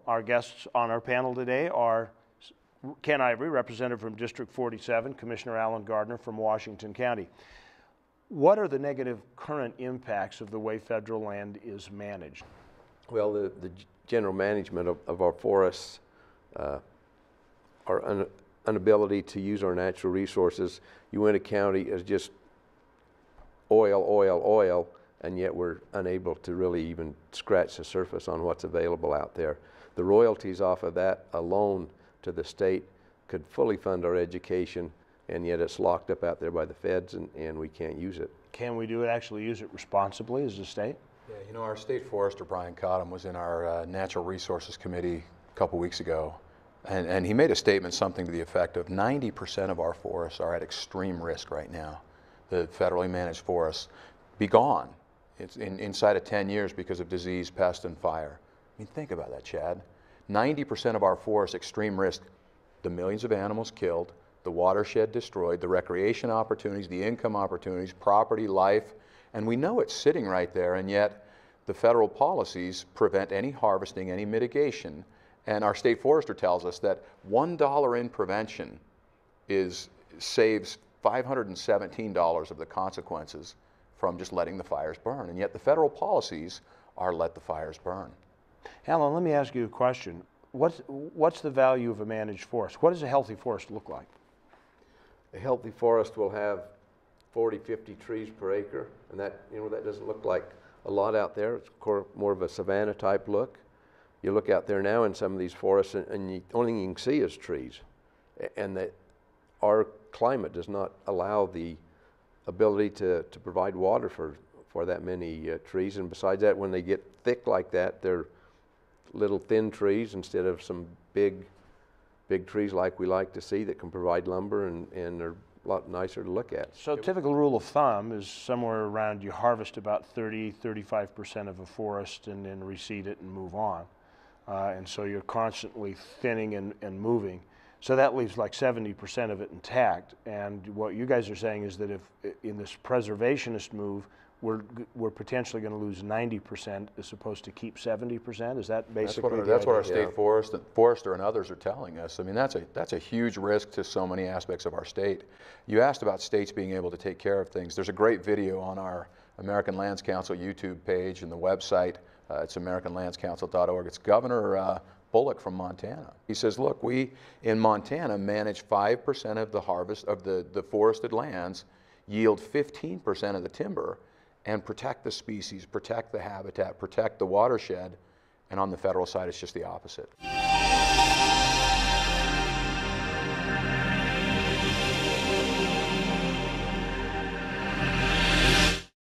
Our guests on our panel today are Ken Ivory, representative from District 47, Commissioner Alan Gardner from Washington County. What are the negative current impacts of the way federal land is managed? Well, the general management of our forests, our inability to use our natural resources. Uintah County is just oil, oil, oil, and yet we're unable to really even scratch the surface on what's available out there. The royalties off of that alone to the state could fully fund our education, and yet it's locked up out there by the feds, and we can't use it. Can we do it, actually use it responsibly as a state? Yeah, you know, our state forester, Brian Cottam, was in our Natural Resources Committee a couple weeks ago, and he made a statement, something to the effect of 90% of our forests are at extreme risk right now. The federally managed forests be gone. It's inside of 10 years because of disease, pest, and fire. I mean, think about that, Chad. 90% of our forests extreme risk. The millions of animals killed, the watershed destroyed, the recreation opportunities, the income opportunities, property, life, and we know it's sitting right there, and yet the federal policies prevent any harvesting, any mitigation. And our state forester tells us that $1 in prevention saves $517 of the consequences from just letting the fires burn. And yet the federal policies are let the fires burn. Alan, let me ask you a question. What's the value of a managed forest? What does a healthy forest look like? A healthy forest will have 40, 50 trees per acre, and that, you know, that doesn't look like a lot out there. It's more of a savanna type look. You look out there now in some of these forests, and the only thing you can see is trees. And that our climate does not allow the ability to provide water for that many trees. And besides that, when they get thick like that, they're little thin trees instead of some big trees like we like to see that can provide lumber, and they're a lot nicer to look at. So typical rule of thumb is somewhere around you harvest about 35% of a forest and then reseed it and move on. And so you're constantly thinning and moving. So that leaves like 70% of it intact. And what you guys are saying is that if in this preservationist move, we're potentially going to lose 90% as opposed to keep 70%. Is that basically that's what our state forester and others are telling us. I mean, that's a huge risk to so many aspects of our state. You asked about states being able to take care of things. There's a great video on our American Lands Council YouTube page and the website. It's americanlandscouncil.org. It's Governor Bullock from Montana. He says, look, we in Montana manage 5% of the harvest of the forested lands, yield 15% of the timber, and protect the species, protect the habitat, protect the watershed, and on the federal side it's just the opposite.